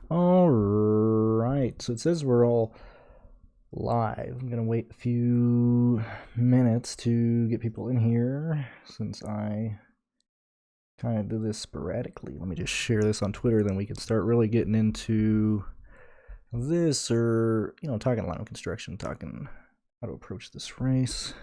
All right, so it says we're all live. I'm gonna wait a few minutes to get people in here since I kind of do this sporadically. Let me just share this on Twitter, then we can start really getting into this, or talking lineup construction, talking how to approach this race.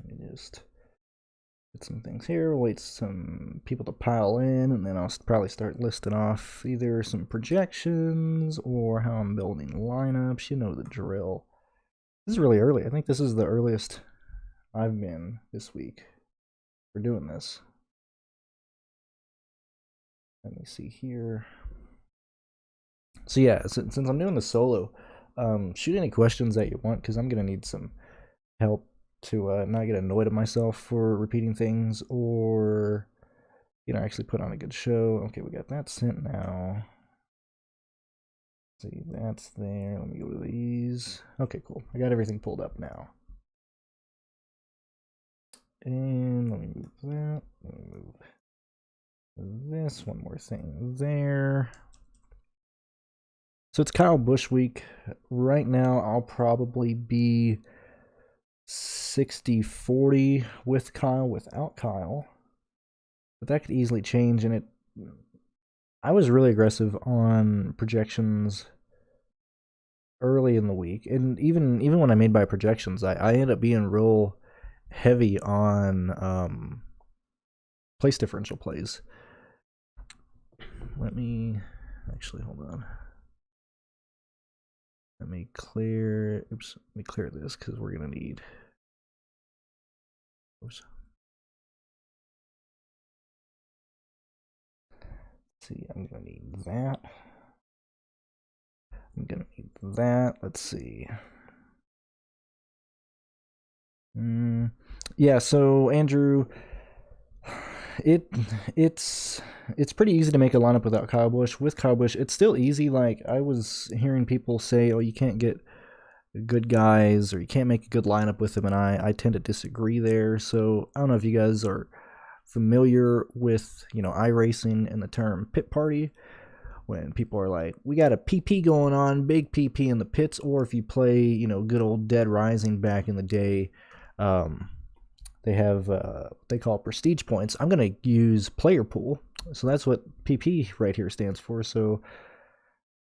Let me just get some things here, wait some people to pile in, and then I'll probably start listing off either some projections or how I'm building lineups. You know the drill. This is really early. I think this is the earliest I've been this week for doing this. Let me see here. So yeah, since I'm doing the solo, shoot any questions that you want, because I'm gonna need some help to not get annoyed at myself for repeating things, or actually put on a good show. Okay, we got that sent now. Let's see, that's there. Let me go to these. Okay, cool. I got everything pulled up now. And let me move that. Let me move this. One more thing there. So it's Kyle Busch week. Right now, I'll probably be 60-40 with Kyle, without Kyle. But that could easily change, and I was really aggressive on projections early in the week, and even when I made my projections, I ended up being real heavy on place differential plays. Let me actually hold on. Let me clear. Oops. Let me clear this because we're gonna need. Oops. Let's see, I'm gonna need that. I'm gonna need that. Let's see. Yeah. So Andrew, it's pretty easy to make a lineup without Kyle Busch. With Kyle Busch, it's still easy. Like, I was hearing people say, "Oh, you can't get good guys, or you can't make a good lineup with him," and I tend to disagree there. So I don't know if you guys are familiar with iRacing and the term pit party, when people are like, "We got a PP going on, big PP in the pits," or if you play good old Dead Rising back in the day. They have they call it prestige points. I'm going to use player pool. So that's what PP right here stands for. So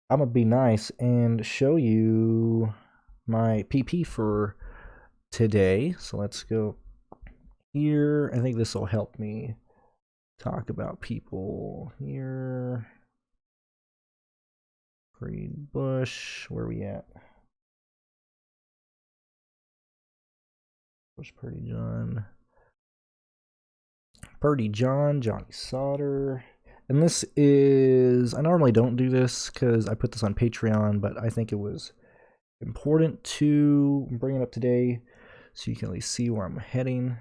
I'm going to be nice and show you my PP for today. So let's go here. I think this will help me talk about people here. Creed Busch, where are we at? Busch, Purdy John, Johnny Sauter. And this is, I normally don't do this because I put this on Patreon, but I think it was important to bring it up today so you can at least see where I'm heading.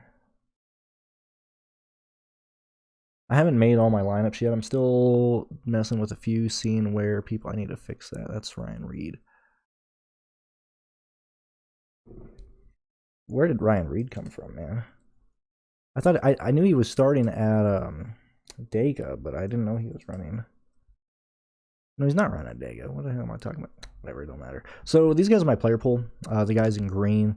I haven't made all my lineups yet. I'm still messing with a few, seeing where I need to fix that. That's Ryan Reed. Where did Ryan Reed come from, man? I thought I knew he was starting at Dega, but I didn't know he was running. No, he's not running at Dega. What the hell am I talking about? Whatever, it don't matter. So these guys are my player pool. The guys in green.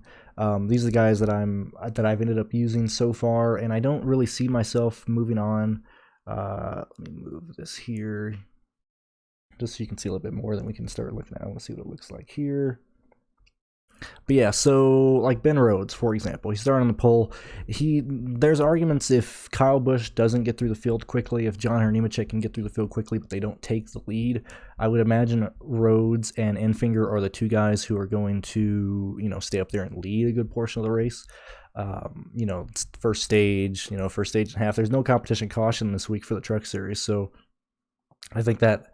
These are the guys that I've ended up using so far, and I don't really see myself moving on. Let me move this here, just so you can see a little bit more. Then we can start looking at it. I want to see what it looks like here. But yeah, so like Ben Rhodes, for example, he's starting on the pole. There's arguments if Kyle Busch doesn't get through the field quickly, if John Nemechek can get through the field quickly, but they don't take the lead. I would imagine Rhodes and Enfinger are the two guys who are going to stay up there and lead a good portion of the race. First stage and a half. There's no competition caution this week for the Truck Series, so I think that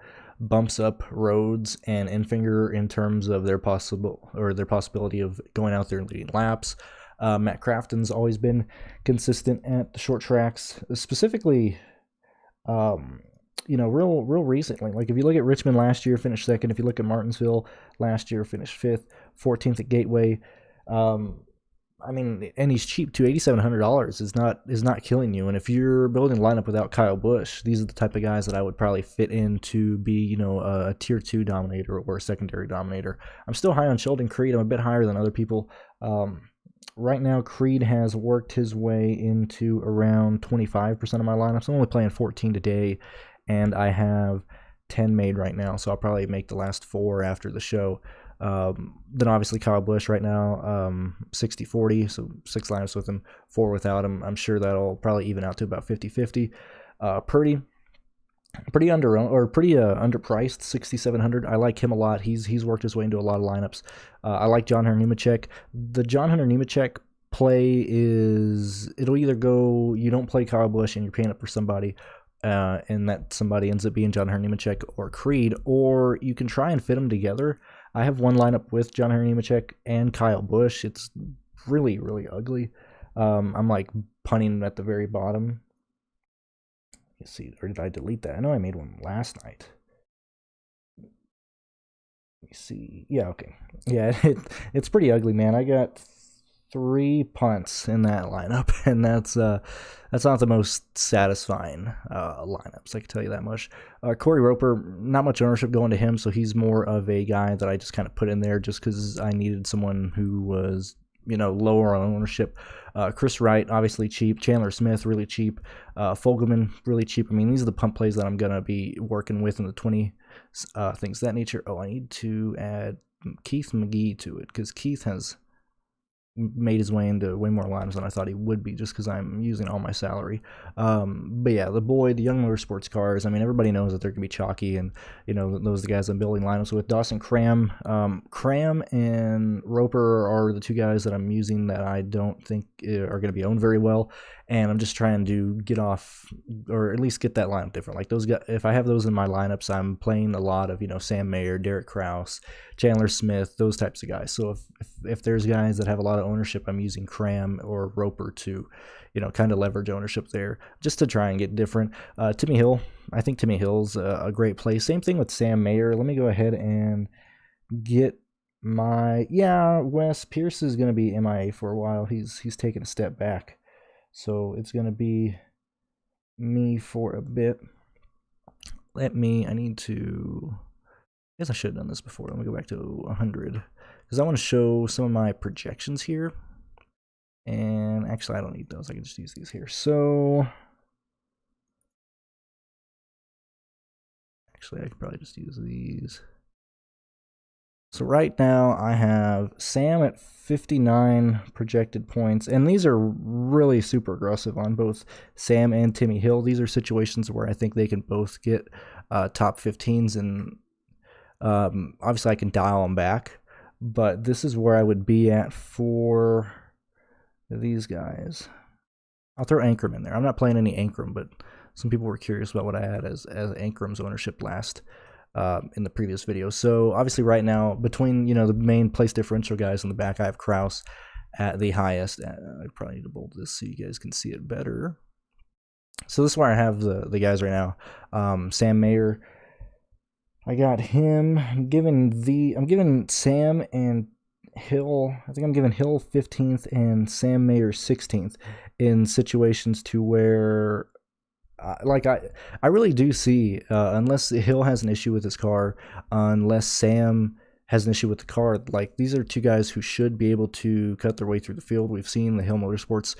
bumps up Rhodes and Enfinger in terms of their possibility of going out there and leading laps. Matt Crafton's always been consistent at the short tracks, specifically you know, real recently. Like if you look at Richmond last year, finished second. If you look at Martinsville last year, finished fifth, 14th at Gateway. I mean, and he's cheap too. $8,700 is not killing you. And if you're building a lineup without Kyle Busch, these are the type of guys that I would probably fit in to be, you know, a tier 2 dominator or a secondary dominator. I'm still high on Sheldon Creed. I'm a bit higher than other people. Right now, Creed has worked his way into around 25% of my lineups. I'm only playing 14 today, and I have 10 made right now, so I'll probably make the last 4 after the show. Then obviously Kyle Busch right now, 60-40, so 6 lineups with him, 4 without him. I'm sure that'll probably even out to about 50-50. Pretty underpriced, 6,700. I like him a lot. He's worked his way into a lot of lineups. I like John Hunter Nemechek. The John Hunter Nemechek play is, it'll either go, you don't play Kyle Busch and you're paying up for somebody, and that somebody ends up being John Hunter Nemechek or Creed, or you can try and fit them together. I have one lineup with John Hunter Nemechek and Kyle Busch. It's really, really ugly. I'm like punting at the very bottom. Let's see, or did I delete that? I know I made one last night. Let me see. Yeah, okay. Yeah, it's pretty ugly, man. I got 3 punts in that lineup, and that's not the most satisfying lineups, I can tell you that much. Corey Roper, not much ownership going to him, so he's more of a guy that I just kind of put in there just because I needed someone who was, you know, lower on ownership. Chris Wright, obviously cheap. Chandler Smith, really cheap. Fogelman, really cheap. I mean, these are the pump plays that I'm going to be working with in the 20 things of that nature. Oh, I need to add Keith McGee to it because Keith has made his way into way more lineups than I thought he would be just because I'm using all my salary. But yeah, the Young Motorsports cars, I mean, everybody knows that they're going to be chalky, and, you know, those are the guys I'm building lineups with. Dawson Cram. Cram and Roper are the 2 guys that I'm using that I don't think are going to be owned very well, and I'm just trying to get off, or at least get that lineup different. Like those guys, if I have those in my lineups, I'm playing a lot of, you know, Sam Mayer, Derek Kraus, Chandler Smith, those types of guys. So if there's guys that have a lot of ownership, I'm using Cram or Roper to, you know, kind of leverage ownership there just to try and get different. Timmy Hill, I think Timmy Hill's a great play. Same thing with Sam Mayer. Let me go ahead and get my, yeah, Wes Pierce is going to be MIA for a while. He's taking a step back, so it's going to be me for a bit. I guess I should have done this before. Let me go back to 100 because I want to show some of my projections here. And actually, I don't need those. I can just use these here. So actually, I could probably just use these. So right now, I have Sam at 59 projected points. And these are really super aggressive on both Sam and Timmy Hill. These are situations where I think they can both get top 15s. And obviously, I can dial them back. But this is where I would be at for these guys. I'll throw Ankrum in there. I'm not playing any Ankrum, but some people were curious about what I had as Ankrum's ownership last in the previous video. So obviously right now, between, you know, the main place differential guys in the back, I have Kraus at the highest. I probably need to bold this so you guys can see it better. So this is where I have the guys right now. Sam Mayer, I got him. I'm giving Sam and Hill, I think I'm giving Hill 15th and Sam Mayer 16th in situations to where I really do see, unless Hill has an issue with his car, unless Sam has an issue with the car, like these are 2 guys who should be able to cut their way through the field. We've seen the Hill Motorsports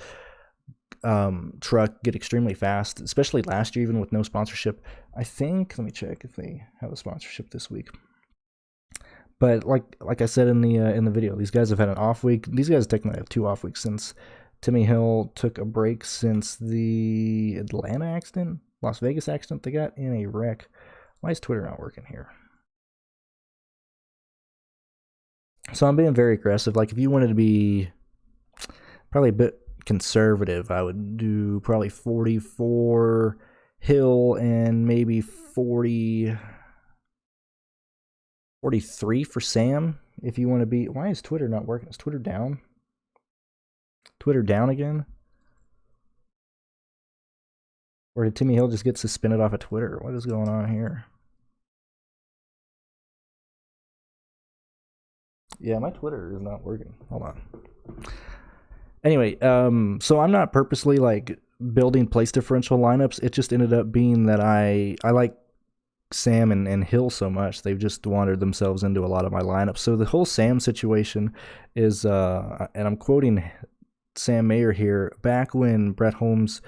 truck get extremely fast, especially last year, even with no sponsorship. I think, let me check if they have a sponsorship this week. But like I said in the video, these guys have had an off week. These guys technically have 2 off weeks since Timmy Hill took a break since the Atlanta accident, Las Vegas accident. They got in a wreck. Why is Twitter not working here? So I'm being very aggressive. Like if you wanted to be probably a bit conservative, I would do probably 44 Hill and maybe 43 for Sam, if you want to be. Why is Twitter not working? Is Twitter down? Twitter down again? Or did Timmy Hill just get suspended off of Twitter? What is going on here? Yeah, my Twitter is not working. Hold on. Anyway, so I'm not purposely like building place differential lineups. It just ended up being that I like Sam and Hill so much. They've just wandered themselves into a lot of my lineups. So the whole Sam situation is, and I'm quoting Sam Mayer here, back when Brett Holmes,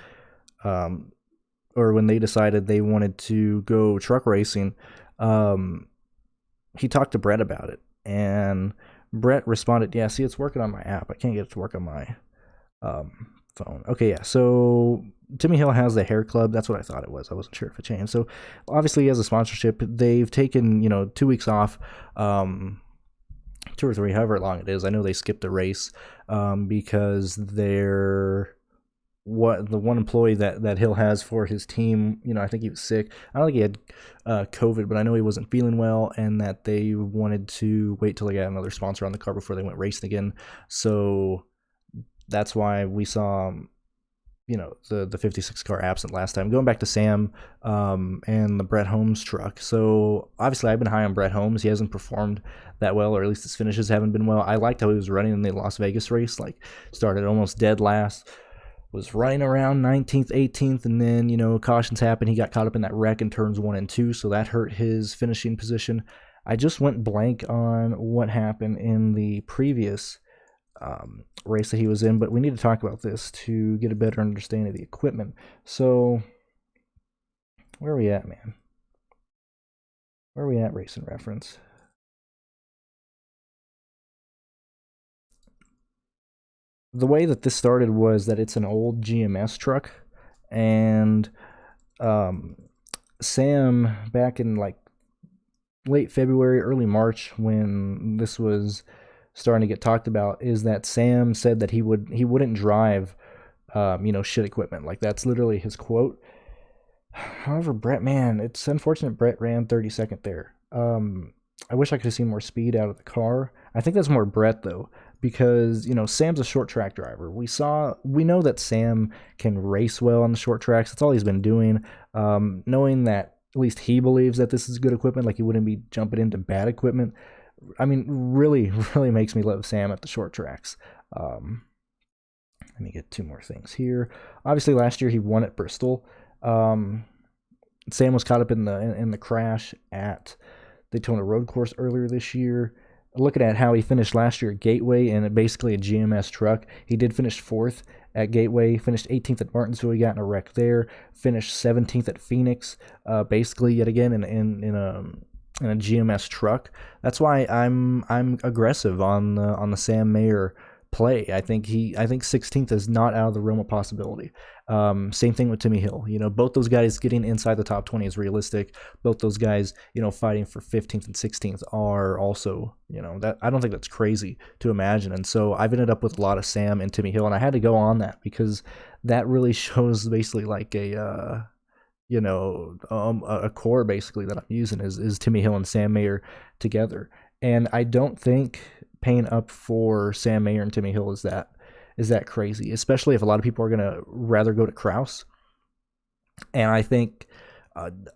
or when they decided they wanted to go truck racing, he talked to Brett about it. And Brett responded, yeah, see, it's working on my app. I can't get it to work on my phone. Okay, yeah. So Timmy Hill has the hair club. That's what I thought it was. I wasn't sure if it changed. So obviously, he has a sponsorship. They've taken 2 weeks off, 2 or 3, however long it is. I know they skipped a race because they're the one employee that Hill has for his team, I think he was sick. I don't think he had COVID, but I know he wasn't feeling well, and that they wanted to wait till they got another sponsor on the car before they went racing again. So that's why we saw, the 56 car absent last time. Going back to Sam and the Brett Holmes truck. So obviously I've been high on Brett Holmes. He hasn't performed that well, or at least his finishes haven't been well. I liked how he was running in the Las Vegas race, like started almost dead last, was running around 19th, 18th, and then, cautions happened. He got caught up in that wreck in turns 1 and 2, so that hurt his finishing position. I just went blank on what happened in the previous race that he was in, but we need to talk about this to get a better understanding of the equipment. So, where are we at, man? Where are we at, Racing Reference? The way that this started was that it's an old GMS truck, and Sam, back in like late February, early March, when this was starting to get talked about, is that Sam said that he wouldn't drive shit equipment. Like, that's literally his quote. However, Brett, man, it's unfortunate Brett ran 32nd there. I wish I could have seen more speed out of the car. I think that's more Brett, though, because, Sam's a short track driver. We know that Sam can race well on the short tracks. That's all he's been doing. Knowing that at least he believes that this is good equipment, like he wouldn't be jumping into bad equipment, I mean, really, really makes me love Sam at the short tracks. Let me get 2 more things here. Obviously, last year he won at Bristol. Sam was caught up in the crash at Daytona Road Course earlier this year. Looking at how he finished last year at Gateway, and basically a GMS truck, he did finish 4th at Gateway, finished 18th at Martinsville. He got in a wreck there, finished 17th at Phoenix, basically yet again in a GMS truck. That's why I'm aggressive on the Sam Mayer play. I think 16th is not out of the realm of possibility. Same thing with Timmy Hill. Both those guys getting inside the top 20 is realistic. Both those guys, fighting for 15th and 16th are also, that I don't think that's crazy to imagine. And so I've ended up with a lot of Sam and Timmy Hill, and I had to go on that because that really shows basically like a core basically that I'm using is Timmy Hill and Sam Mayer together. And I don't think paying up for Sam Mayer and Timmy Hill is that crazy, especially if a lot of people are going to rather go to Kraus. And I think,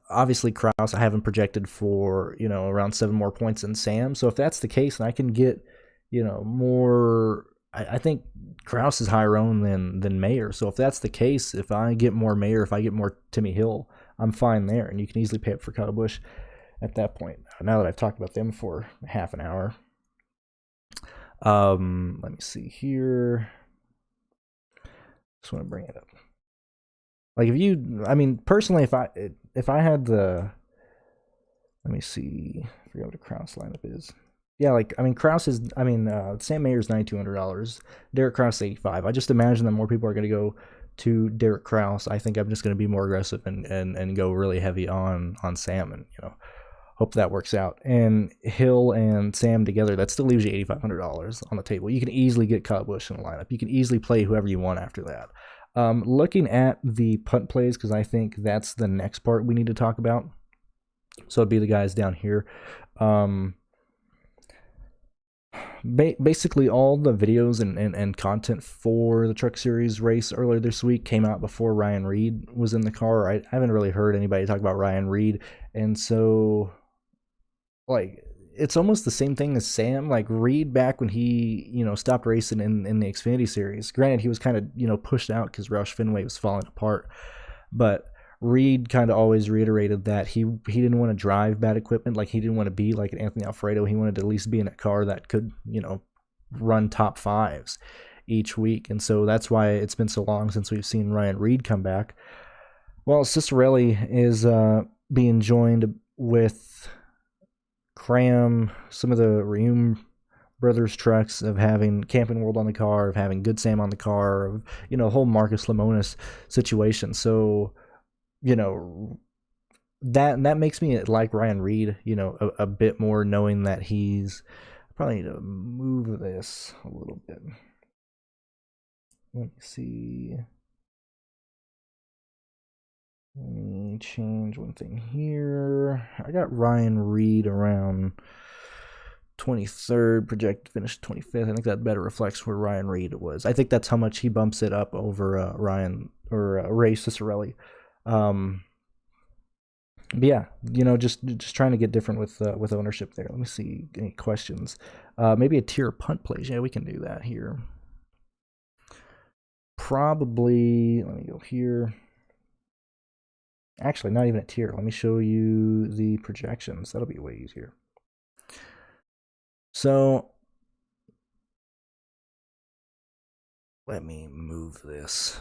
obviously, Kraus, I haven't projected for, around 7 more points than Sam. So if that's the case, and I can get, more, I think Kraus is higher owned than Mayer. So if that's the case, if I get more Mayer, if I get more Timmy Hill, I'm fine there. And you can easily pay up for Kyle Busch at that point. Now that I've talked about them for half an hour. Let me see here. Just want to bring it up. Like, personally, if I had the, let me see, I forget what a Kraus lineup is. Yeah, Kraus is, Sam Mayer's $9,200, Derek Kraus $85. I just imagine that more people are going to go to Derek Kraus. I think I'm just going to be more aggressive and go really heavy on Sam, and hope that works out. And Hill and Sam together, that still leaves you $8,500 on the table. You can easily get Kyle Busch in the lineup. You can easily play whoever you want after that. Looking at the punt plays, because I think that's the next part we need to talk about. So it'd be the guys down here. basically all the videos and content for the Truck Series race earlier this week came out before Ryan Reed was in the car. I haven't really heard anybody talk about Ryan Reed, and so like it's almost the same thing as Sam. Like Reed back when he stopped racing in the Xfinity Series. Granted, he was kind of pushed out because Roush Fenway was falling apart, but Reed kind of always reiterated that he didn't want to drive bad equipment. Like he didn't want to be like an Anthony Alfredo. He wanted to at least be in a car that could run top fives each week. And so that's why it's been so long since we've seen Ryan Reed come back. Well, Cicerelli is being joined with Cram, some of the Reum brothers trucks, of having Camping World on the car, of having Good Sam on the car, of whole Marcus Lemonis situation. So that makes me like Ryan Reed a bit more, knowing that he's probably need to move this a little bit. Let me see. Let me change one thing here. I got Ryan Reed around 23rd, projected finish 25th. I think that better reflects where Ryan Reed was. I think that's how much he bumps it up over Ray Cicerelli. But yeah, just trying to get different with ownership there. Let me see any questions. Maybe a tier punt plays. Yeah, we can do that here. Probably. Let me go here. Actually, not even a tier. Let me show you the projections. That'll be way easier. So let me move this.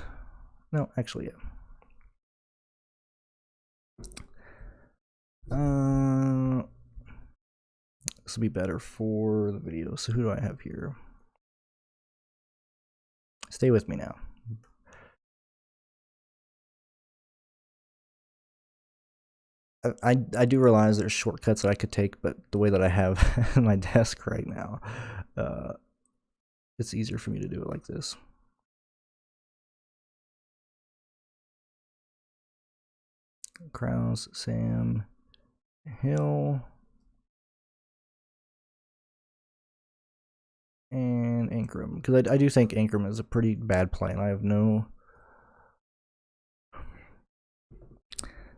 No, actually, yeah. This will be better for the video. So who do I have here? Stay with me now. I do realize there's shortcuts that I could take, but the way that I have my desk right now, it's easier for me to do it like this. Krause, Sam, Hill, and Ankrum, because I do think Ankrum is a pretty bad play, and I have no.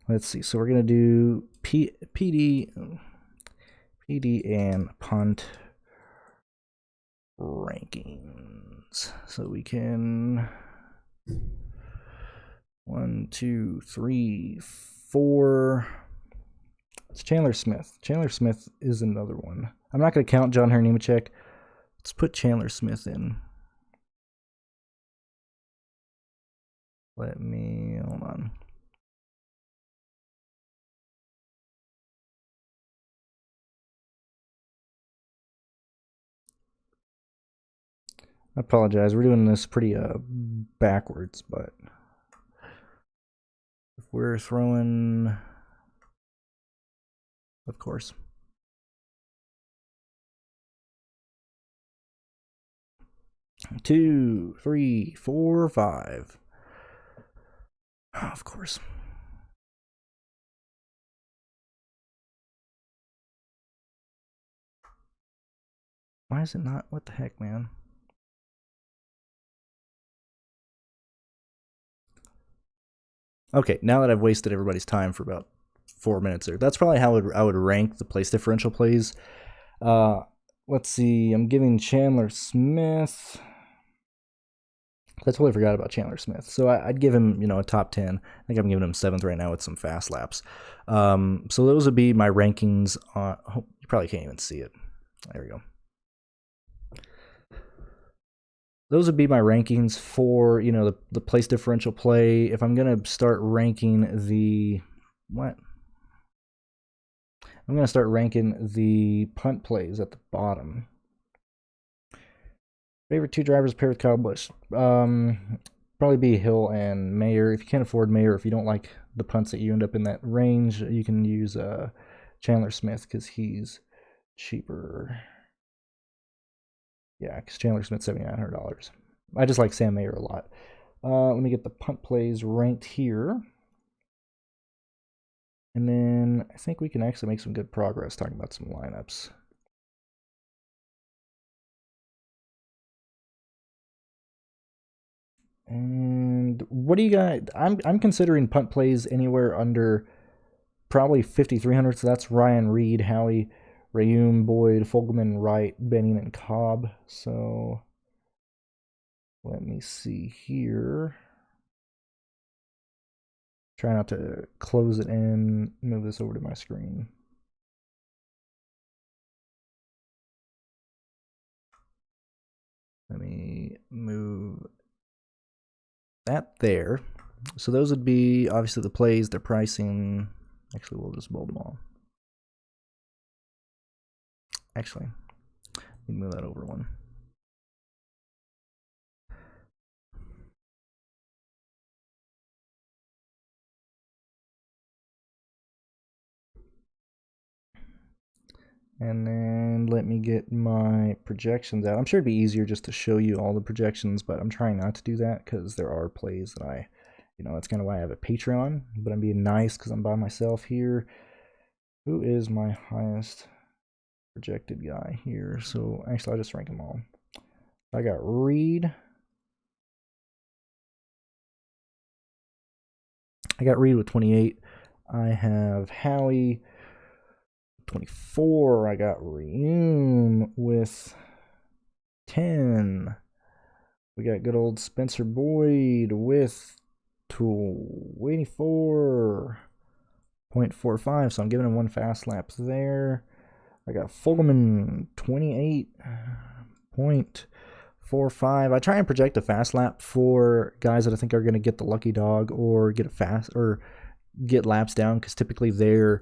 Let's see. So we're gonna do PD and punt rankings. So we can 1, 2, 3, 4. It's Chandler Smith. Chandler Smith is another one. I'm not going to count John Nemechek. Let's put Chandler Smith in. Hold on. I apologize. We're doing this pretty backwards, but if we're throwing, of course. Two, 3, 4, 5. Of course. Why is it not? What the heck, man? Okay, now that I've wasted everybody's time for about 4 minutes there, that's probably how I would rank the place differential plays. Let's see. I'm giving Chandler Smith. I totally forgot about Chandler Smith. So I'd give him, a top 10. I think I'm giving him 7th right now with some fast laps. So those would be my rankings. You probably can't even see it. There we go. Those would be my rankings for, the place differential play. If I'm going to start ranking the I'm going to start ranking the punt plays at the bottom. Favorite 2 drivers paired with Kyle Busch. Probably be Hill and Mayer. If you can't afford Mayer, if you don't like the punts that you end up in that range, you can use Chandler Smith because he's cheaper. Yeah, because Chandler Smith's $7,900. I just like Sam Mayer a lot. Let me get the punt plays ranked here. And then I think we can actually make some good progress talking about some lineups. And what do you guys? I'm considering punt plays anywhere under probably 5,300. So that's Ryan Reed, Howie, Rayum, Boyd, Fogelman, Wright, Benning, and Cobb. So let me see here. Try not to close it and move this over to my screen. Let me move that there. So those would be obviously the plays, their pricing. Actually, we'll just bold them all. Actually, let me move that over one. And then let me get my projections out. I'm sure it'd be easier just to show you all the projections, but I'm trying not to do that because there are plays that that's kind of why I have a Patreon, but I'm being nice because I'm by myself here. Who is my highest projected guy here? So actually, I'll just rank them all. I got Reed. I got Reed with 28. I have Howie 24. I got Reum with 10. We got good old Spencer Boyd with 24.45. So I'm giving him one fast lap there. I got Fogelman 28.45. I try and project a fast lap for guys that I think are going to get the lucky dog or get laps down, because typically they're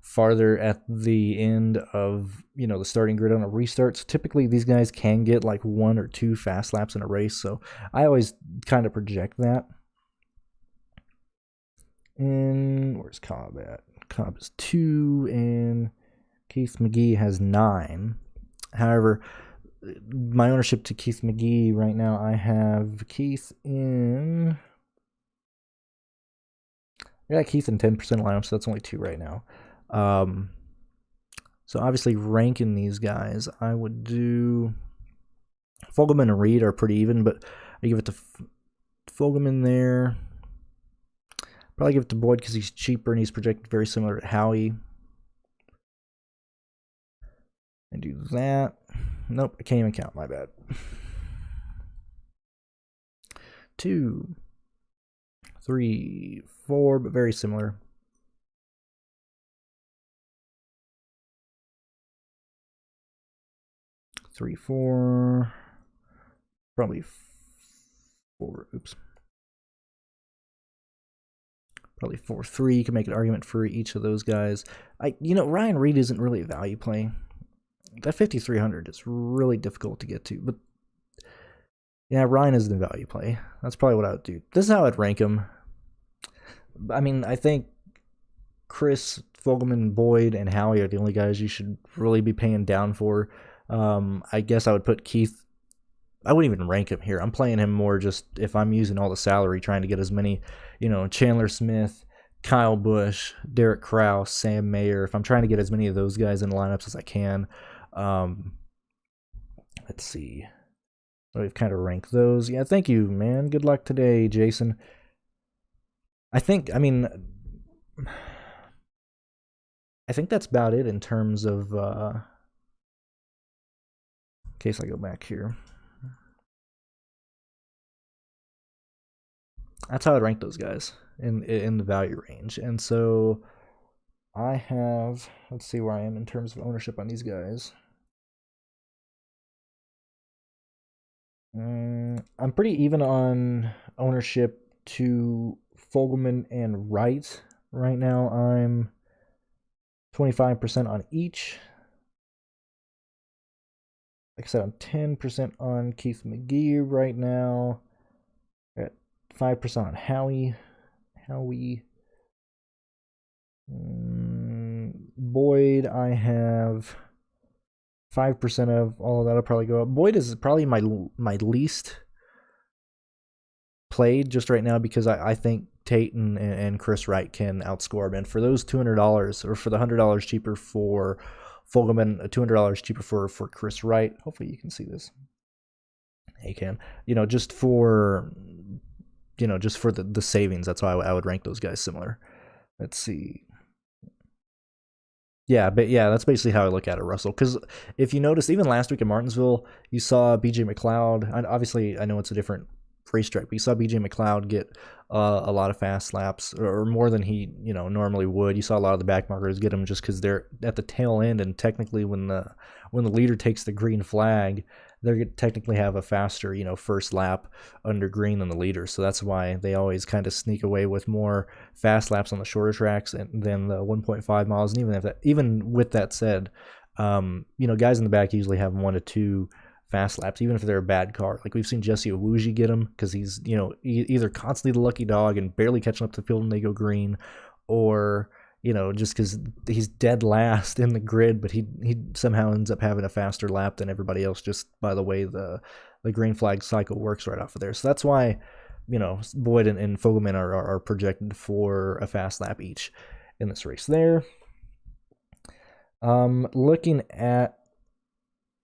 farther at the end of the starting grid on a restart. So typically these guys can get like 1 or 2 fast laps in a race. So I always kind of project that. And where's Cobb at? Cobb is 2 and Keith McGee has 9. However, my ownership to Keith McGee right now, I have Keith in. I got Keith in 10% lineup, so that's only 2 right now. So obviously ranking these guys, I would do Fogelman and Reed are pretty even, but I give it to Fogelman there. Probably give it to Boyd because he's cheaper and he's projected very similar to Howie. And do that. Nope, I can't even count, my bad. 2, 3, 4, but very similar. 3, 4, probably 4. Oops. Probably 4, 3. You can make an argument for each of those guys. Ryan Reed isn't really a value play. That 5,300 is really difficult to get to, but yeah, Ryan isn't a value play. That's probably what I would do. This is how I'd rank him. I mean, I think Chris, Fogelman, Boyd, and Howie are the only guys you should really be paying down for. I guess I would put Keith. I wouldn't even rank him here. I'm playing him more just if I'm using all the salary, trying to get as many, Chandler Smith, Kyle Busch, Derek Kraus, Sam Mayer. If I'm trying to get as many of those guys in the lineups as I can. Let's see. So we've kind of ranked those. Yeah, thank you, man. Good luck today, Jason. I think that's about it in terms of, in case I go back here. That's how I'd rank those guys in the value range. And so I have, let's see where I am in terms of ownership on these guys. I'm pretty even on ownership to Fogelman and Wright. Right now I'm 25% on each. Like I said, I'm 10% on Keith McGee right now. At 5% on Howie. Boyd, I have 5% of all of that. I'll probably go up. Boyd is probably my least played just right now because I think Tate and Chris Wright can outscore him. And for those $200, or for the $100 cheaper for Fogelman, $200 cheaper for Chris Wright. Hopefully you can see this. You can. Just for you know, just for the savings. That's why I would rank those guys similar. Let's see. Yeah, but yeah, that's basically how I look at it, Russell. Because if you notice, even last week in Martinsville, you saw BJ McLeod. Obviously, I know it's a different racetrack, but you saw BJ McLeod get a lot of fast laps, or more than he normally would. You saw a lot of the back markers get them just because they're at the tail end, and technically when the leader takes the green flag, they technically have a faster first lap under green than the leader. So that's why they always kind of sneak away with more fast laps on the shorter tracks than the 1.5 miles. And even with that said, guys in the back usually have 1 to 2 fast laps, even if they're a bad car. Like we've seen Jesse Owuji get them because he's either constantly the lucky dog and barely catching up to the field when they go green, or just because he's dead last in the grid, but he somehow ends up having a faster lap than everybody else just by the way the green flag cycle works right off of there. So that's why Boyd and Fogelman are projected for a fast lap each in this race there. Looking at,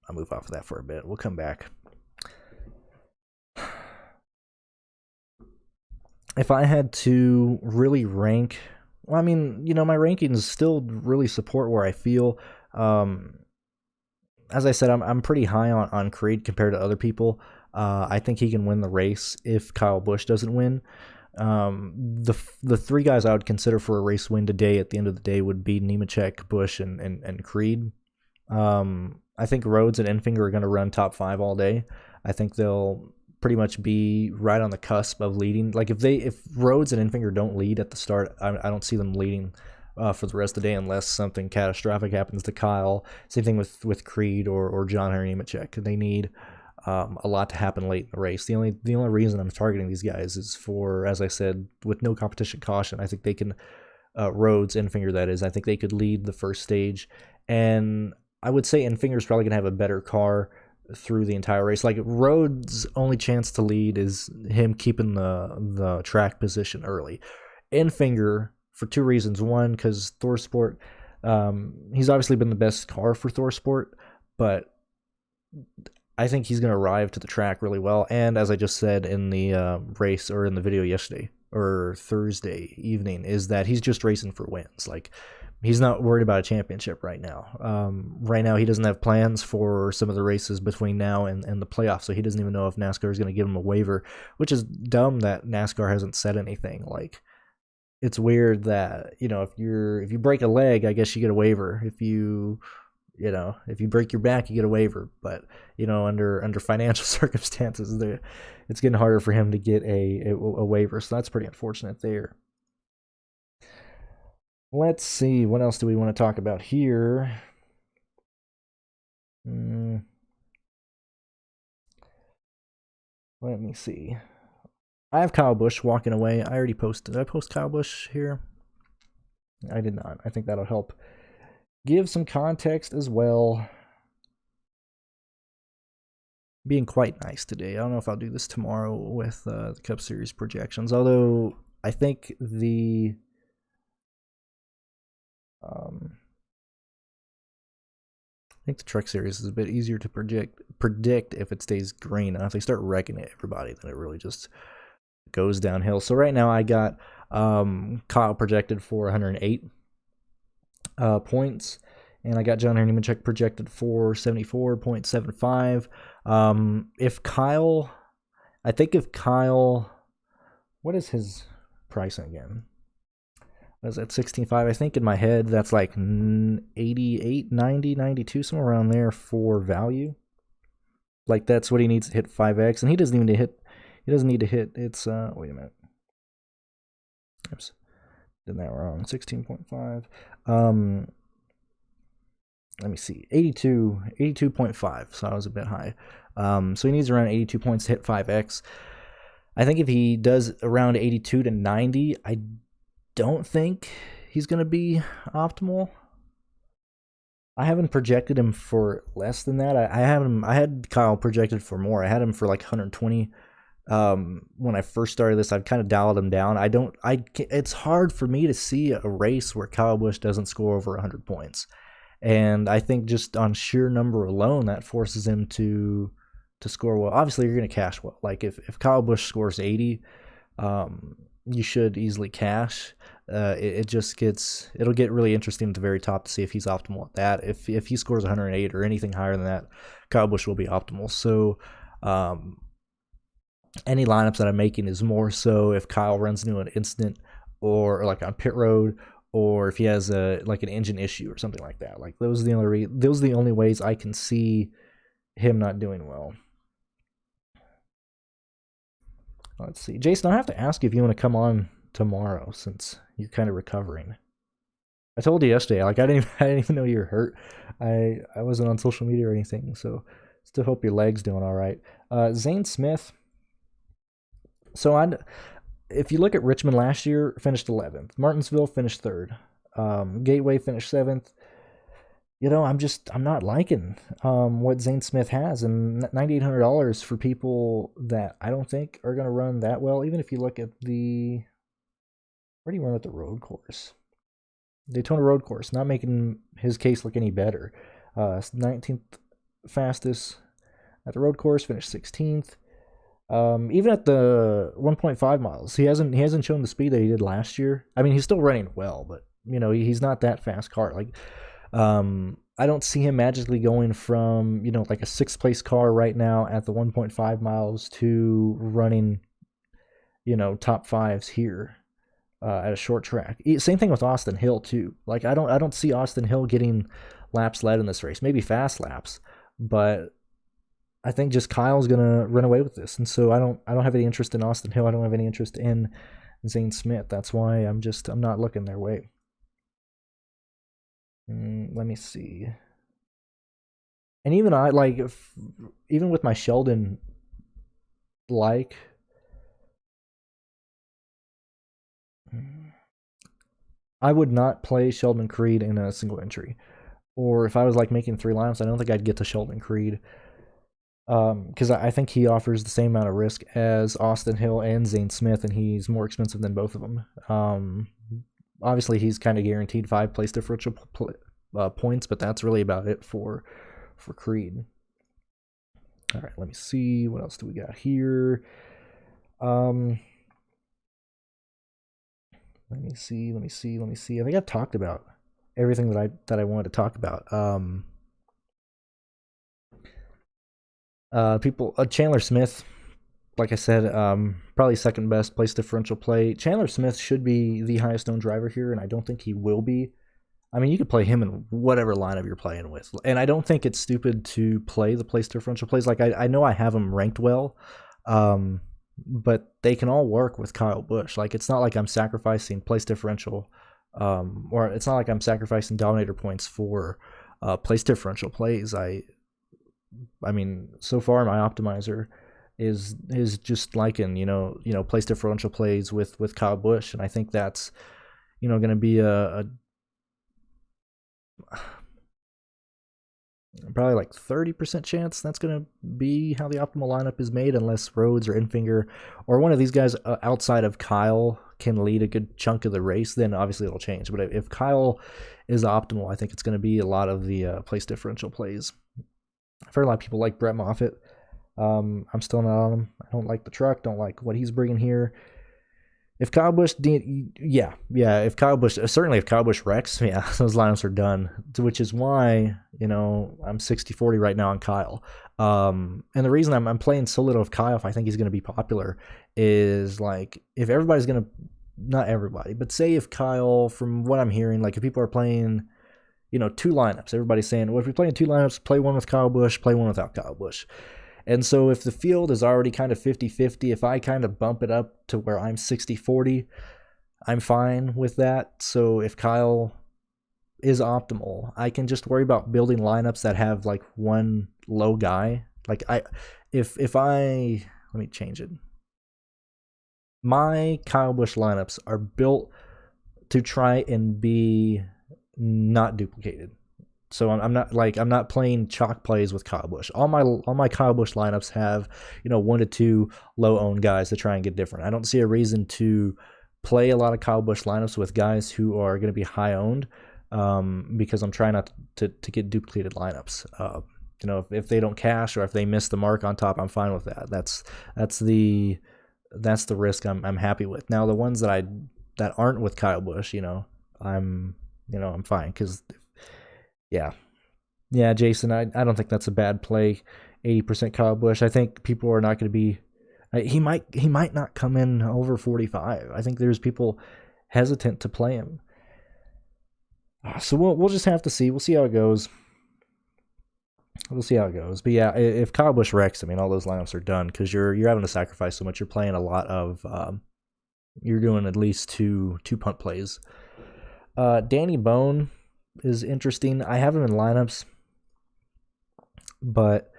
I'll move off of that for a bit. We'll come back. If I had to really rank, well, I mean, my rankings still really support where I feel. As I said, I'm pretty high on Creed compared to other people. I think he can win the race if Kyle Busch doesn't win. The 3 guys I would consider for a race win today at the end of the day would be Nemechek, Busch, and Creed. I think Rhodes and Enfinger are going to run top 5 all day. I think they'll pretty much be right on the cusp of leading. Like if Rhodes and Enfinger don't lead at the start, I don't see them leading for the rest of the day unless something catastrophic happens to Kyle. Same thing with Creed or John Henry Nemechek. They need a lot to happen late in the race. The only reason I'm targeting these guys is for, as I said, with no competition caution, I think they can, Rhodes, Enfinger that is, I think they could lead the first stage. And I would say Enfinger's probably going to have a better car through the entire race. Like Rhodes' only chance to lead is him keeping the track position early. Enfinger, for 2 reasons. One, because ThorSport, he's obviously been the best car for ThorSport, but I think he's going to arrive to the track really well. And as I just said in the race, or in the video yesterday or Thursday evening, is that he's just racing for wins. Like, he's not worried about a championship right now. Right now, he doesn't have plans for some of the races between now and the playoffs, so he doesn't even know if NASCAR is going to give him a waiver, which is dumb that NASCAR hasn't said anything. Like, it's weird that, if you break a leg, I guess you get a waiver. If you break your back, you get a waiver. But, under financial circumstances, it's getting harder for him to get a waiver. So that's pretty unfortunate there. Let's see, what else do we want to talk about here? Let me see. I have Kyle Busch walking away. I already posted. Did I post Kyle Busch here? I did not. I think that'll help give some context as well. Being quite nice today. I don't know if I'll do this tomorrow with the Cup Series projections, although I think the Truck Series is a bit easier to predict if it stays green. And if they start wrecking everybody, then it really just goes downhill. So right now I got Kyle projected for 108 points, and I got John Henry Nemechek projected for 74.75. If Kyle, what is his pricing again? Was at 16.5. I think in my head that's like 88, 90, 92, somewhere around there for value. Like that's what he needs to hit 5x, and he doesn't need to hit it's wait a minute. Oops. Did that wrong. 16.5. Let me see. 82.5. So I was a bit high. So he needs around 82 points to hit 5x. I think if he does around 82 to 90, I don't think he's going to be optimal. I haven't projected him for less than that. I had Kyle projected for more. I had him for like 120. When I first started this, I've kind of dialed him down. It's hard for me to see a race where Kyle Busch doesn't score over 100 points. And I think just on sheer number alone, that forces him to score well. Obviously, you're going to cash well. Like if Kyle Busch scores 80, you should easily cash. It just it'll get really interesting at the very top to see if he's optimal at that. If he scores 108 or anything higher than that, Kyle Busch will be optimal. So any lineups that I'm making is more so if Kyle runs into an incident or like on pit road, or if he has like an engine issue or something like that. Like those are the only ways I can see him not doing well. Let's see, Jason, I have to ask you if you want to come on tomorrow since you're kind of recovering. I told you yesterday, like I didn't even know you were hurt. I wasn't on social media or anything, so still hope your leg's doing all right. Zane Smith. So if you look at Richmond last year, finished 11th. Martinsville finished 3rd. Gateway finished 7th. You know, I'm not liking what Zane Smith has, and $9,800 for people that I don't think are going to run that well. Even if you look at where do you run at the road course? Daytona road course, not making his case look any better. 19th fastest at the road course, finished 16th. Even at the 1.5 miles, he hasn't shown the speed that he did last year. I mean, he's still running well, but you know, he's not that fast car. Like, I don't see him magically going from, you know, like a 6th place car right now at the 1.5 miles to running, you know, top 5s here at a short track. Same thing with Austin Hill too. Like, I don't see Austin Hill getting laps led in this race. Maybe fast laps, but I think just Kyle's gonna run away with this, and so I don't have any interest in Austin Hill. I don't have any interest in Zane Smith. That's why I'm not looking their way. Let me see. And even I like, even with my Sheldon, like, I would not play Sheldon Creed in a single entry, or if I was like making 3 lineups, I don't think I'd get to Sheldon Creed. Because I think he offers the same amount of risk as Austin Hill and Zane Smith, and he's more expensive than both of them. Obviously, he's kind of guaranteed 5 place differential points, but that's really about it for Creed. All right, let me see. What else do we got here? Let me see. I think I've talked about everything that I wanted to talk about. Chandler Smith, like I said, probably second best place differential play. Chandler Smith should be the highest owned driver here, and I don't think he will be. I mean, you could play him in whatever lineup you're playing with, and I don't think it's stupid to play the place differential plays. Like I know I have him ranked well, but they can all work with Kyle Busch. Like, it's not like I'm sacrificing place differential, or it's not like I'm sacrificing dominator points for place differential plays. I mean, so far my optimizer is just liking, you know, place differential plays with Kyle Busch, and I think that's, you know, going to be a probably like 30% chance that's going to be how the optimal lineup is made, unless Rhodes or Enfinger or one of these guys outside of Kyle can lead a good chunk of the race. Then obviously it'll change. But if Kyle is optimal, I think it's going to be a lot of the place differential plays. I've heard a lot of people like Brett Moffitt. I'm still not on him. I don't like the truck. Don't like what he's bringing here. If Kyle Busch, if Kyle Busch, certainly if Kyle Busch wrecks, yeah, those lineups are done. Which is why, you know, I'm 60-40 right now on Kyle. And the reason I'm playing so little of Kyle, if I think he's going to be popular, is like, if everybody's going to, not everybody, but say if Kyle, from what I'm hearing, like if people are playing, you know, 2 lineups, everybody's saying, well, if you're playing 2 lineups, play one with Kyle Busch, play one without Kyle Busch. And so if the field is already kind of 50-50, if I kind of bump it up to where I'm 60-40, I'm fine with that. So if Kyle is optimal, I can just worry about building lineups that have like one low guy. Like if I let me change it. My Kyle Busch lineups are built to try and be not duplicated. So I'm not playing chalk plays with Kyle Busch. All my Kyle Busch lineups have, you know, 1 to 2 low owned guys to try and get different. I don't see a reason to play a lot of Kyle Busch lineups with guys who are going to be high owned, because I'm trying not to get duplicated lineups. You know, if they don't cash or if they miss the mark on top, I'm fine with that. That's the that's the risk I'm happy with. Now the ones that aren't with Kyle Busch, I'm fine because yeah, Jason, I don't think that's a bad play. 80% Kyle Busch. I think people are not going to be. He might not come in over 45. I think there's people hesitant to play him. So we'll just have to see. We'll see how it goes. We'll see how it goes. But yeah, if Kyle Busch wrecks, I mean, all those lineups are done because you're having to sacrifice so much. You're playing a lot of. You're doing at least two punt plays. Danny Bone is interesting. I have him in lineups, but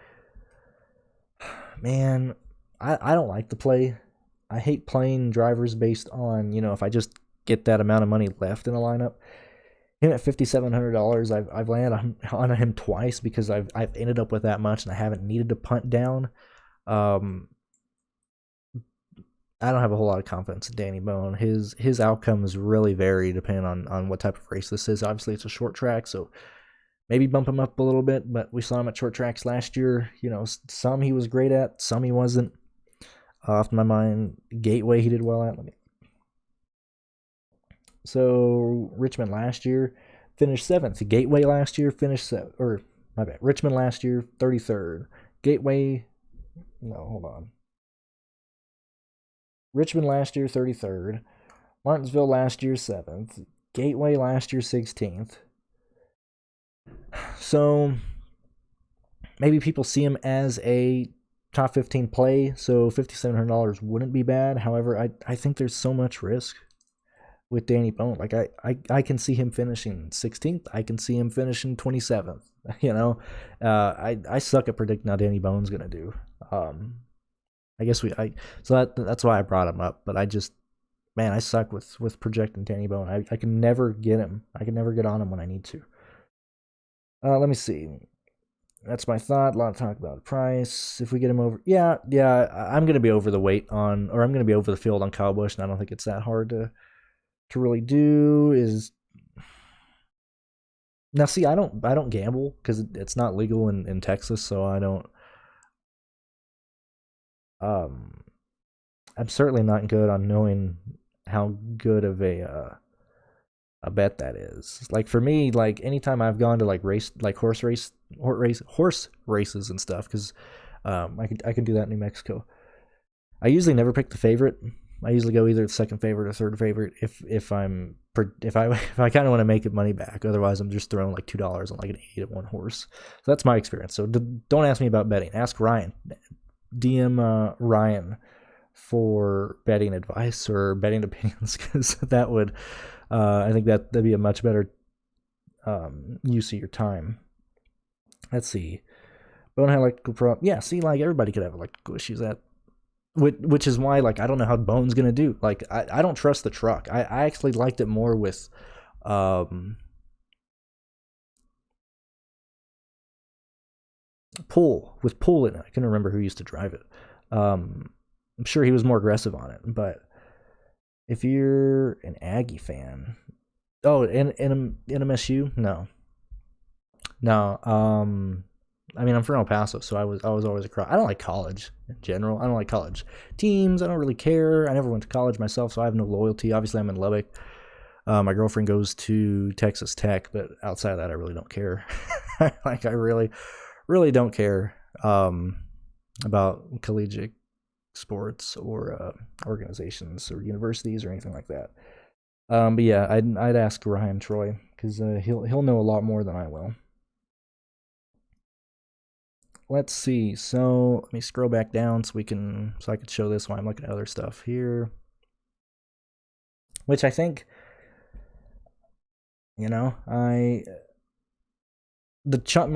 man, I don't like the play. I hate playing drivers based on, if I just get that amount of money left in a lineup. Him at $5,700, I've landed on him twice because I've ended up with that much and I haven't needed to punt down. I don't have a whole lot of confidence in Danny Bone. His outcomes really vary depending on what type of race this is. Obviously, it's a short track, so maybe bump him up a little bit, but we saw him at short tracks last year. Some he was great at, some he wasn't. Off my mind, Gateway he did well at. So Richmond last year finished 7th. Gateway last year finished 7th. Or, my bad. Richmond last year, 33rd. Gateway, no, hold on. Richmond last year, 33rd. Martinsville last year, 7th. Gateway last year, 16th. So maybe people see him as a top 15 play, so $5,700 wouldn't be bad. However, I think there's so much risk with Danny Bone. Like I can see him finishing 16th. I can see him finishing 27th. I suck at predicting how Danny Bone's gonna do. I guess so that's why I brought him up. But I suck with projecting Danny Bone. I can never get him. I can never get on him when I need to. Let me see. That's my thought. A lot of talk about price. If we get him over, yeah, I'm gonna be over the weight on, or I'm gonna be over the field on Kyle Busch, and I don't think it's that hard to really do. Now, see, I don't gamble because it's not legal in Texas, so I don't. I'm certainly not good on knowing how good of a bet that is. Like for me, like anytime I've gone to like horse races and stuff, because I can do that in New Mexico. I usually never pick the favorite. I usually go either the second favorite or third favorite if I kind of want to make it money back. Otherwise, I'm just throwing like $2 on like an 8-1 horse. So that's my experience. So don't ask me about betting. Ask Ryan. DM Ryan for betting advice or betting opinions, because that would I think that'd be a much better use of your time. Let's see. Bone had electrical problem. Yeah, see, like everybody could have electrical issues. Which is why, like, I don't know how Bone's gonna do. Like, I don't trust the truck. I actually liked it more with Pool in it. I couldn't remember who used to drive it. I'm sure he was more aggressive on it, but if you're an Aggie fan, NMSU, no. I mean, I'm from El Paso, so I was always across. I don't like college in general. I don't like college teams. I don't really care. I never went to college myself, so I have no loyalty. Obviously, I'm in Lubbock. My girlfriend goes to Texas Tech, but outside of that, I really don't care. Like, I really, really don't care about collegiate sports or organizations or universities or anything like that. But yeah, I'd ask Ryan Troy because he'll know a lot more than I will. Let's see. So let me scroll back down so I can show this while I'm looking at other stuff here. Which I think, my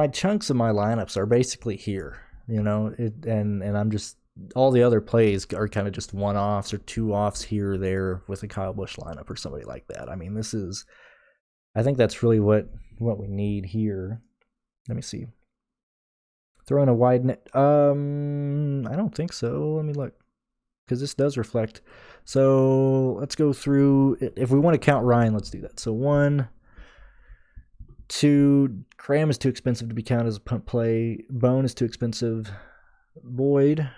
chunks of my lineups are basically here. And I'm just, all the other plays are kind of just one-offs or two-offs here or there with a Kyle Busch lineup or somebody like that. I mean, I think that's really what we need here. Let me see. Throwing a wide net. I don't think so. Let me look. Because this does reflect. So let's go through. If we want to count Ryan, let's do that. So 1, 2. Cram is too expensive to be counted as a punt play. Bone is too expensive. Boyd.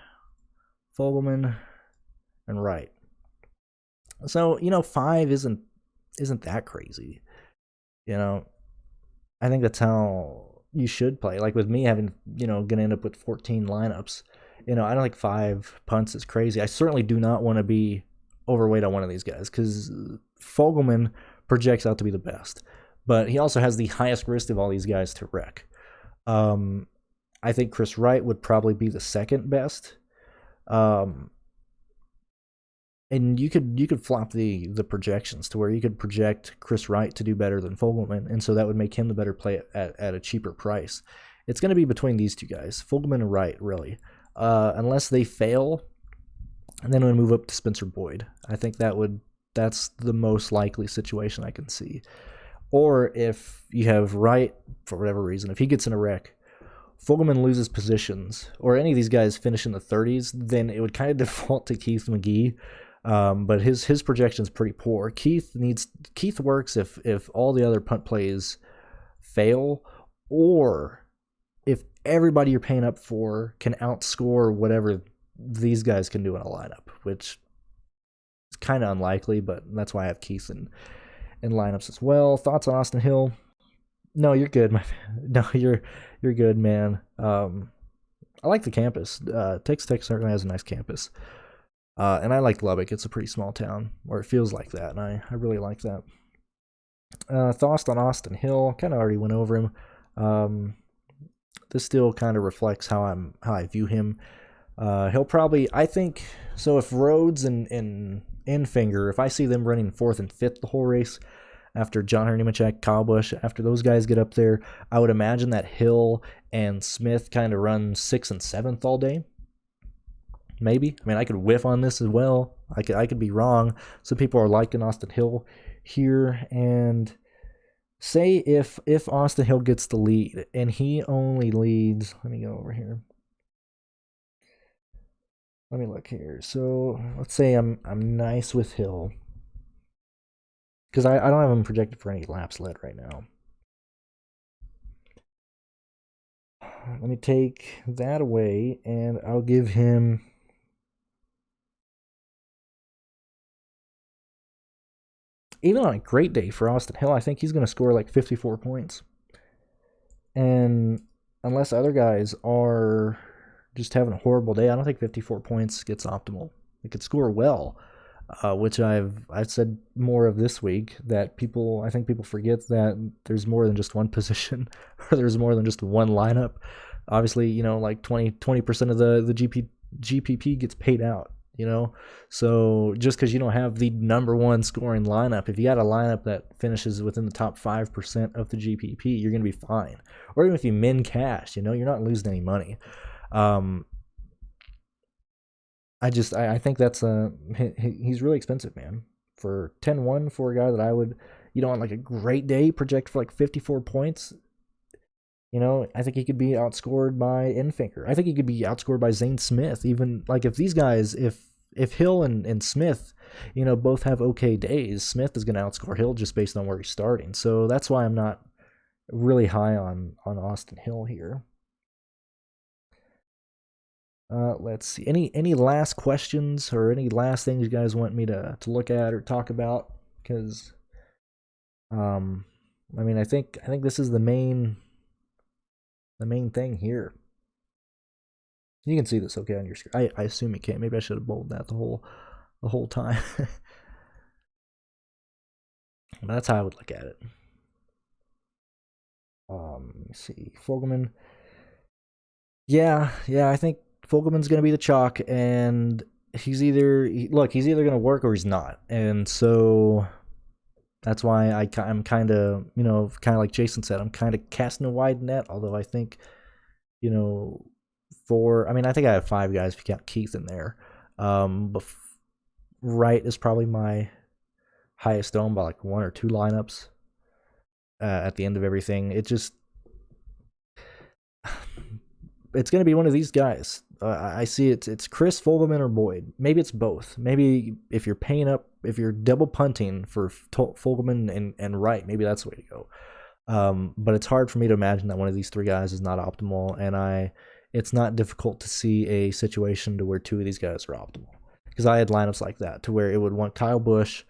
Fogelman. and Wright. So, you know, 5 isn't that crazy. You know, I think that's how you should play. Like with me having, you know, gonna end up with 14 lineups. You know, I don't think 5 punts is crazy. I certainly do not want to be overweight on one of these guys because Fogelman projects out to be the best, but he also has the highest risk of all these guys to wreck. I think Chris Wright would probably be the second best. And you could flop the projections to where you could project Chris Wright to do better than Fogelman, and so that would make him the better play at a cheaper price. It's going to be between these two guys, Fogelman and Wright, really. Unless they fail, and then we move up to Spencer Boyd. I think that's the most likely situation I can see. Or if you have Wright, for whatever reason, if he gets in a wreck, Fogelman loses positions, or any of these guys finish in the 30s, then it would kind of default to Keith McGee. But his projection is pretty poor. Keith works if all the other punt plays fail, or if everybody you're paying up for can outscore whatever these guys can do in a lineup, which is kind of unlikely, but that's why I have Keith in lineups as well. Thoughts on Austin Hill? No, you're good, no, you're good, man. I like the campus. Texas certainly has a nice campus. And I like Lubbock. It's a pretty small town, or it feels like that, and I really like that. Thoughts on Austin Hill? Kind of already went over him. This still kind of reflects how I view him. He'll probably, I think, so if Rhodes and Enfinger, if I see them running 4th and 5th the whole race, after John Henry Nemechek, Kyle Busch, after those guys get up there, I would imagine that Hill and Smith kind of run 6th and 7th all day. Maybe. I mean, I could whiff on this as well. I could be wrong. Some people are liking Austin Hill here, and say if Austin Hill gets the lead and he only leads, let me go over here. Let me look here. So let's say I'm nice with Hill, because I don't have him projected for any laps led right now. Let me take that away, and I'll give him, even on a great day for Austin Hill, I think he's going to score like 54 points. And unless other guys are just having a horrible day, I don't think 54 points gets optimal. It could score well, which I've said more of this week, that I think people forget that there's more than just one position, or there's more than just one lineup. Obviously, you know, like 20% of the GPP gets paid out. You know, so just because you don't have the number one scoring lineup, if you got a lineup that finishes within the top 5% of the GPP, you're going to be fine. Or even if you min cash, you know, you're not losing any money. I think that's he's really expensive, man. For 10-1 for a guy that you know, on like a great day, project for like 54 points. You know, I think he could be outscored by Enfinger. I think he could be outscored by Zane Smith. Even like if these guys, if Hill and Smith, you know, both have okay days, Smith is going to outscore Hill just based on where he's starting. So that's why I'm not really high on Austin Hill here. Let's see. Any last questions or any last things you guys want me to look at or talk about? Because, I mean, I think this is the main thing here. You can see this okay on your screen. I assume you can't. Maybe I should have bolded that the whole time. But that's how I would look at it. Let me see. Fogelman. Yeah, I think Fogelman's going to be the chalk, and he's either going to work or he's not. And so that's why I'm kind of, you know, kind of like Jason said, I'm kind of casting a wide net, although I think, you know, I think I have 5 guys if you count Keith in there. But Wright is probably my highest owned by like 1 or 2 lineups at the end of everything. It's going to be one of these guys. I see it's Chris, Fogelman, or Boyd. Maybe it's both. Maybe if you're paying up, if you're double punting for Fogelman and Wright, maybe that's the way to go. But it's hard for me to imagine that one of these 3 guys is not optimal, and it's not difficult to see a situation to where 2 of these guys are optimal. because I had lineups like that to where it would want Kyle Busch,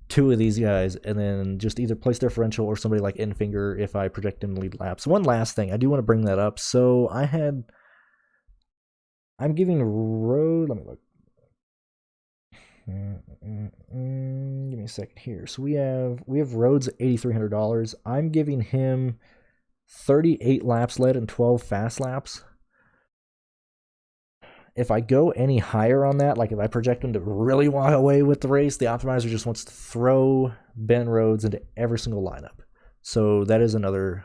2 of these guys, and then just either place differential or somebody like Enfinger if I project him to lead laps. One last thing, I do want to bring that up. So I'm giving road. Let me look. Give me a second here. So we have Rhodes at $8,300. I'm giving him 38 laps led and 12 fast laps. If I go any higher on that, like if I project him to really walk away with the race, the optimizer just wants to throw Ben Rhodes into every single lineup. So that is another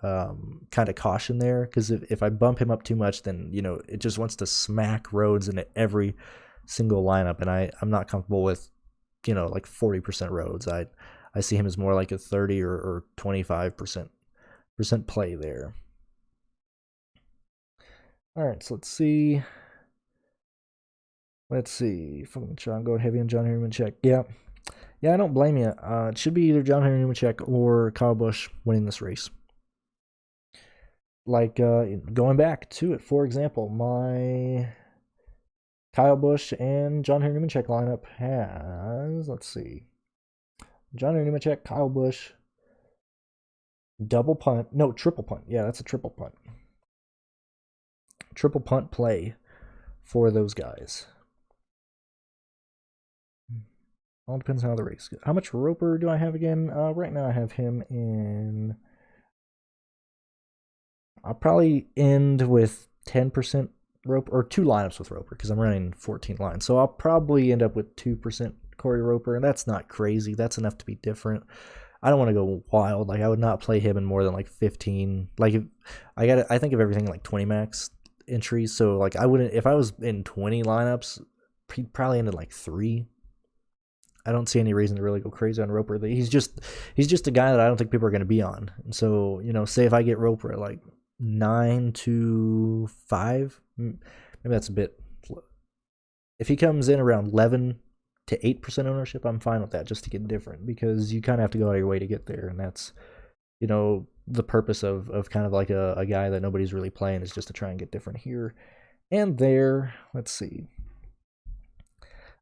kind of caution there, because if I bump him up too much, then it just wants to smack Rhodes into every single lineup, and I'm not comfortable with like 40% Rhodes. I see him as more like a 30 or 25% play there. All right, so let's see. Fucking John, go heavy on John Henry Nemechek. Yeah, I don't blame you. It should be either John Henry Nemechek or Kyle Busch winning this race. Like, going back to it, for example, my Kyle Busch and John Henry Nemechek lineup has, let's see, John Henry Nemechek, Kyle Busch, triple punt. Yeah, that's a triple punt. Triple punt play for those guys. All depends on how the race goes. How much Roper do I have again? Right now I have him in... I'll probably end with 10% Roper, or 2 lineups with Roper, because I'm running 14 lines. So I'll probably end up with 2% Corey Roper, and that's not crazy. That's enough to be different. I don't want to go wild. Like, I would not play him in more than like 15. Like, I think of everything like 20 max entries. So like, I wouldn't, if I was in 20 lineups, he'd probably end at like 3. I don't see any reason to really go crazy on Roper. He's just a guy that I don't think people are going to be on. And so, say if I get Roper at like 9 to 5, maybe that's a bit. If he comes in around 11 to 8% ownership, I'm fine with that, just to get different, because you kind of have to go out of your way to get there. And that's, the purpose of kind of like a guy that nobody's really playing, is just to try and get different here and there. Let's see.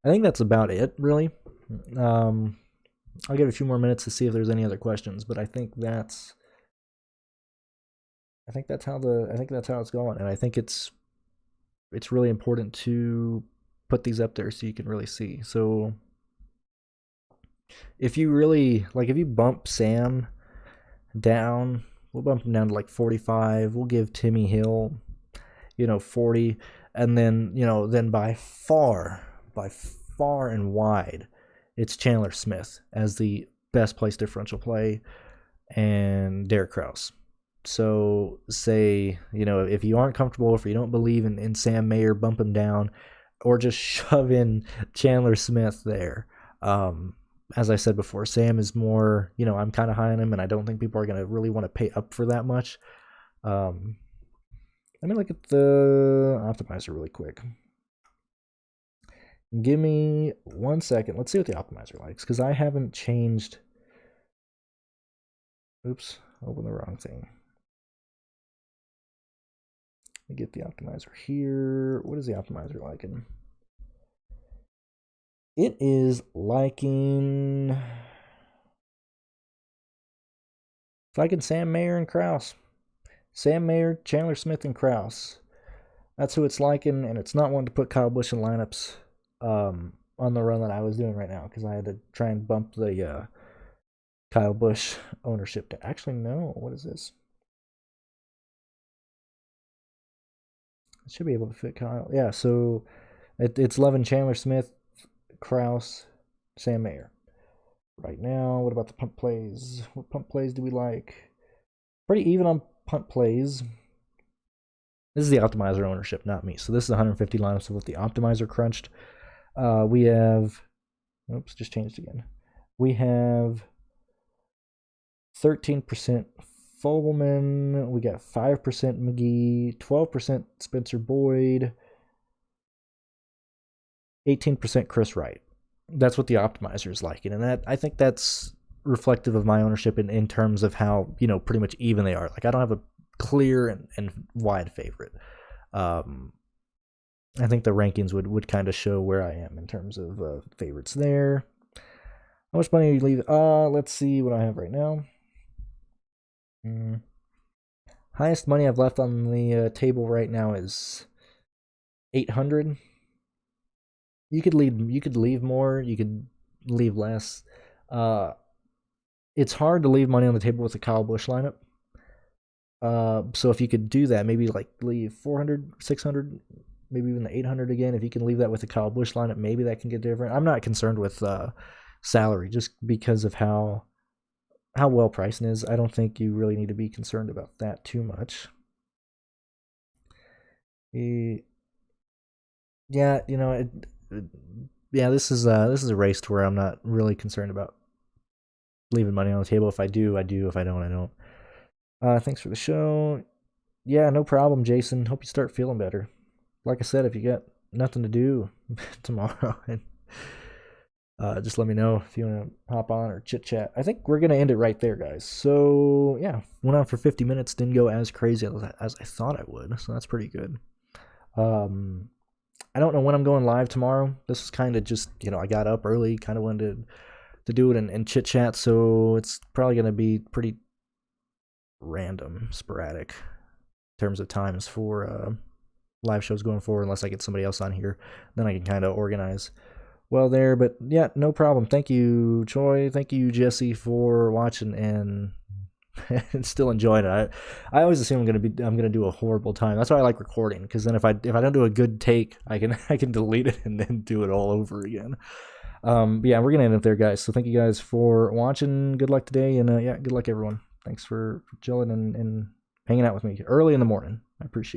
I think that's about it, really. I'll give it a few more minutes to see if there's any other questions, but I think that's how it's going, and I think it's really important to put these up there so you can really see. So if you bump Sam down, we'll bump him down to like 45. We'll give Timmy Hill, 40, and then then by far and wide, it's Chandler Smith as the best place differential play, and Derek Kraus. So say, if you aren't comfortable, if you don't believe in Sam Mayer, bump him down, or just shove in Chandler Smith there. As I said before, Sam is more, I'm kind of high on him, and I don't think people are going to really want to pay up for that much. Let me look at the optimizer really quick. Give me 1 second. Let's see what the optimizer likes, because I haven't changed. Oops, open the wrong thing. Let me get the optimizer here. What is the optimizer liking? It is liking Sam Mayer and Kraus. Sam Mayer, Chandler Smith, and Kraus. That's who it's liking, and it's not wanting to put Kyle Busch in lineups on the run that I was doing right now, because I had to try and bump the Kyle Busch ownership to... Actually, no. What is this? It should be able to fit Kyle. Yeah, so it's loving Chandler Smith, Kraus, Sam Mayer. Right now, what about the punt plays? What punt plays do we like? Pretty even on punt plays. This is the optimizer ownership, not me. So this is 150 lineups of what the optimizer crunched. We have... Oops, just changed again. We have 13% Fogelman, we got 5% McGee, 12% Spencer Boyd, 18% Chris Wright. That's what the optimizer is liking, and that, I think that's reflective of my ownership in terms of how, pretty much even they are. Like, I don't have a clear and wide favorite. I think the rankings would kind of show where I am in terms of favorites there. How much money do you leave? Let's see what I have right now. Highest money I've left on the table right now is 800. You could leave more. You could leave less. It's hard to leave money on the table with the Kyle Busch lineup. So if you could do that, maybe like leave 400, 600, maybe even the 800 again. If you can leave that with the Kyle Busch lineup, maybe that can get different. I'm not concerned with salary just because of how well Bryson is. I don't think you really need to be concerned about that too much. Yeah, this is a race to where I'm not really concerned about leaving money on the table. If I do, I do. If I don't, I don't. Thanks for the show. Yeah, no problem, Jason. Hope you start feeling better. Like I said, if you got nothing to do tomorrow, and just let me know if you want to hop on or chit chat. I think we're gonna end it right there, guys. So yeah, went on for 50 minutes. Didn't go as crazy as I thought I would, so that's pretty good. I don't know when I'm going live tomorrow. This is kind of just, I got up early, kind of wanted to do it and chit chat, so it's probably gonna be pretty random, sporadic in terms of times for live shows going forward, unless I get somebody else on here. Then I can kind of organize well there. But yeah, no problem. Thank you, Choi. Thank you, Jesse, for watching and still enjoying it. I always assume I'm gonna do a horrible time. That's why I like recording, because then if I don't do a good take, I can delete it and then do it all over again. But yeah, we're gonna end up there, guys. So thank you guys for watching. Good luck today, and yeah, good luck everyone. Thanks for chilling and hanging out with me early in the morning. I appreciate it.